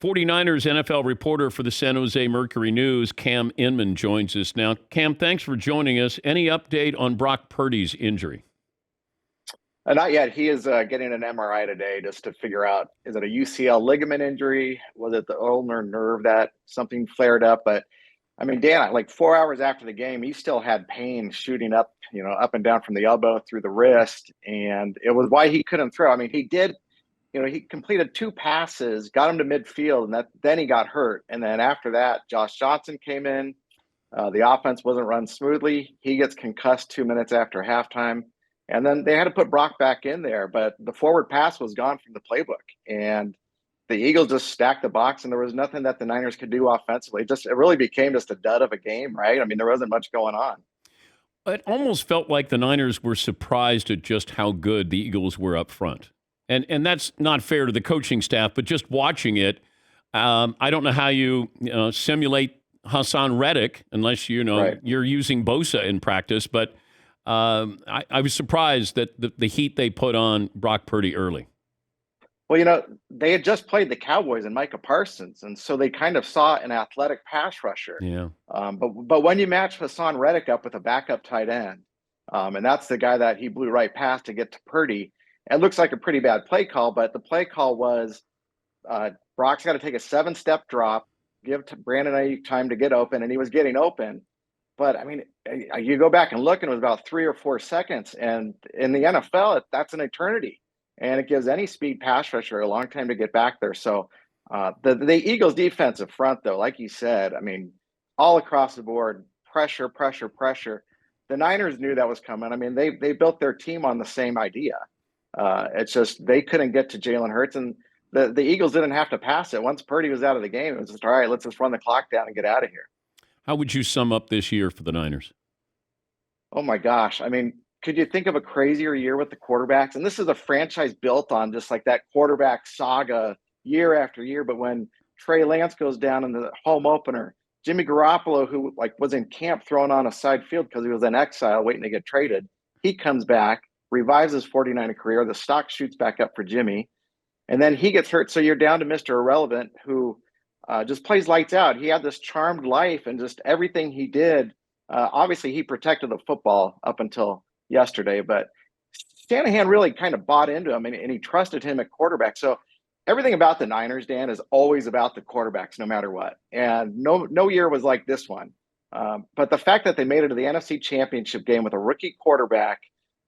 49ers NFL reporter for the San Jose Mercury News, Cam Inman, joins us now. Cam, thanks for joining us. Any update on Brock Purdy's injury? Not yet. He is getting an MRI today just to figure out, is it a UCL ligament injury? Was it the ulnar nerve that something flared up? But I mean, Dan, like 4 hours after the game, he still had pain shooting up, up and down from the elbow through the wrist. And it was why he couldn't throw. I mean, he did, he completed 2 passes, got him to midfield, and then he got hurt. And then after that, Josh Johnson came in. The offense wasn't run smoothly. He gets concussed 2 minutes after halftime. And then they had to put Brock back in there, but the forward pass was gone from the playbook. And the Eagles just stacked the box, and there was nothing that the Niners could do offensively. It really became just a dud of a game, right? I mean, there wasn't much going on. It almost felt like the Niners were surprised at just how good the Eagles were up front. And that's not fair to the coaching staff, but just watching it, I don't know how you simulate Hassan Reddick unless, Right. you're using Bosa in practice, but I was surprised that the heat they put on Brock Purdy early. Well, they had just played the Cowboys and Micah Parsons, and so they kind of saw an athletic pass rusher. Yeah. But when you match Hassan Reddick up with a backup tight end, and that's the guy that he blew right past to get to Purdy, it looks like a pretty bad play call, but the play call was Brock's got to take a 7-step drop, give Brandon Ayuk time to get open, and he was getting open. But, I mean, you go back and look, and it was about 3 or 4 seconds. And in the NFL, that's an eternity. And it gives any speed pass rusher a long time to get back there. So the Eagles' defensive front, though, like you said, I mean, all across the board, pressure. The Niners knew that was coming. I mean, they built their team on the same idea. It's just they couldn't get to Jalen Hurts. And the Eagles didn't have to pass it. Once Purdy was out of the game, it was just, all right, let's just run the clock down and get out of here. How would you sum up this year for the Niners? Oh, my gosh. I mean, could you think of a crazier year with the quarterbacks? And this is a franchise built on just like that quarterback saga year after year. But when Trey Lance goes down in the home opener, Jimmy Garoppolo, who was in camp thrown on a side field because he was in exile waiting to get traded, he comes back, revives his 49er career. The stock shoots back up for Jimmy. And then he gets hurt. So you're down to Mr. Irrelevant, who just plays lights out. He had this charmed life, and just everything he did. Obviously, he protected the football up until yesterday, but Shanahan really kind of bought into him, and he trusted him at quarterback. So everything about the Niners, Dan, is always about the quarterbacks, no matter what. And no year was like this one. But the fact that they made it to the NFC Championship game with a rookie quarterback,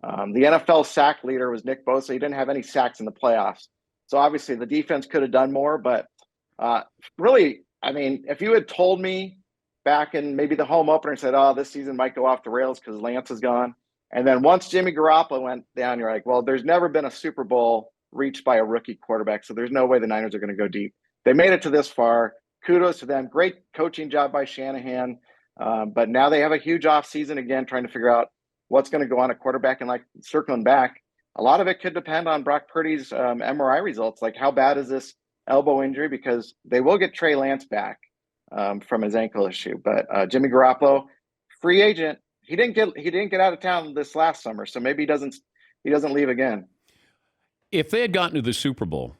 the NFL sack leader was Nick Bosa. He didn't have any sacks in the playoffs. So obviously the defense could have done more, but really, I mean, if you had told me back in maybe the home opener and said, oh, this season might go off the rails because Lance is gone. And then once Jimmy Garoppolo went down, you're like, well, there's never been a Super Bowl reached by a rookie quarterback. So there's no way the Niners are going to go deep. They made it to this far. Kudos to them. Great coaching job by Shanahan. But now they have a huge offseason again, trying to figure out what's going to go on at quarterback. And like circling back, a lot of it could depend on Brock Purdy's MRI results. Like, how bad is this elbow injury? Because they will get Trey Lance back from his ankle issue. But Jimmy Garoppolo, free agent, he didn't get out of town this last summer, so maybe he doesn't leave again. If they had gotten to the Super Bowl,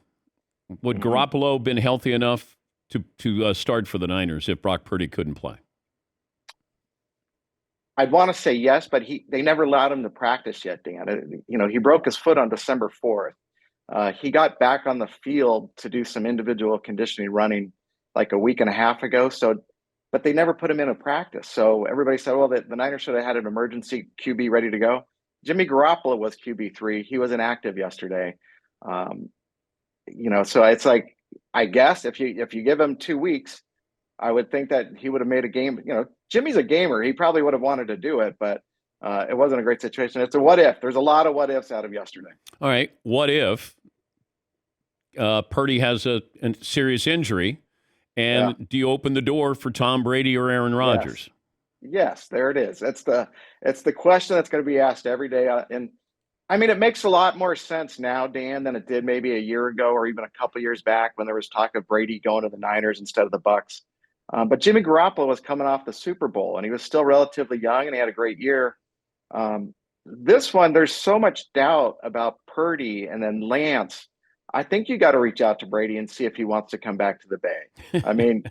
would Garoppolo been healthy enough to start for the Niners if Brock Purdy couldn't play? I'd want to say yes, but they never allowed him to practice yet, Dan. He broke his foot on December 4th. He got back on the field to do some individual conditioning running like a week and a half ago. But they never put him in a practice. So everybody said, well, the Niners should have had an emergency QB ready to go. Jimmy Garoppolo was QB3. He was inactive yesterday. So it's like, I guess if you give him 2 weeks, I would think that he would have made a game. Jimmy's a gamer. He probably would have wanted to do it, but it wasn't a great situation. It's a what if. There's a lot of what ifs out of yesterday. All right. What if Purdy has a serious injury? And do you open the door for Tom Brady or Aaron Rodgers? Yes, there it is. It's the question that's going to be asked every day. And I mean, it makes a lot more sense now, Dan, than it did maybe a year ago or even a couple years back when there was talk of Brady going to the Niners instead of the Bucs. But Jimmy Garoppolo was coming off the Super Bowl, and he was still relatively young, and he had a great year. This one, there's so much doubt about Purdy and then Lance. I think you got to reach out to Brady and see if he wants to come back to the Bay. I mean,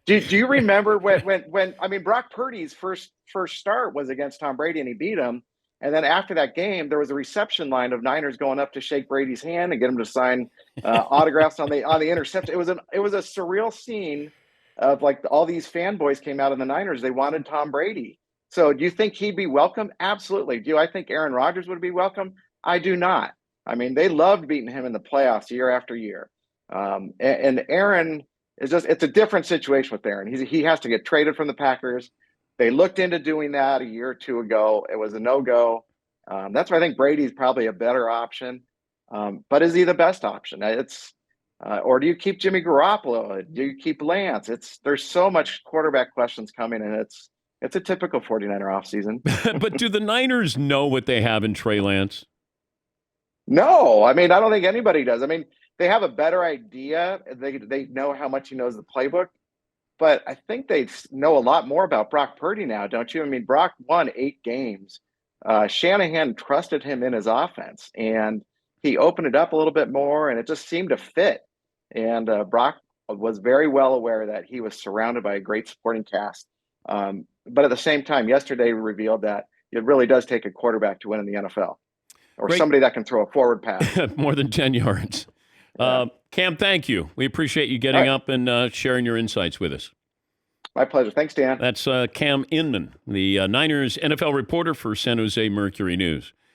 do you remember when I mean, Brock Purdy's first start was against Tom Brady and he beat him. And then after that game, there was a reception line of Niners going up to shake Brady's hand and get him to sign autographs on the interception. It was a surreal scene of like all these fanboys came out of the Niners. They wanted Tom Brady. So do you think he'd be welcome? Absolutely. Do I think Aaron Rodgers would be welcome? I do not. I mean, they loved beating him in the playoffs year after year. And Aaron it's a different situation with Aaron. He has to get traded from the Packers. They looked into doing that a year or two ago. It was a no-go. That's why I think Brady's probably a better option. But is he the best option? Or do you keep Jimmy Garoppolo? Do you keep Lance? There's so much quarterback questions coming, and it's a typical 49er offseason. But do the Niners know what they have in Trey Lance? No, I mean, I don't think anybody does. I mean, they have a better idea. They know how much he knows the playbook. But I think they know a lot more about Brock Purdy now, don't you? I mean, Brock won 8 games. Shanahan trusted him in his offense, and he opened it up a little bit more, and it just seemed to fit. And Brock was very well aware that he was surrounded by a great supporting cast. But at the same time, yesterday revealed that it really does take a quarterback to win in the NFL, or somebody that can throw a forward pass. More than 10 yards. Yeah. Cam, thank you. We appreciate you getting up and sharing your insights with us. My pleasure. Thanks, Dan. That's Cam Inman, the Niners NFL reporter for San Jose Mercury News.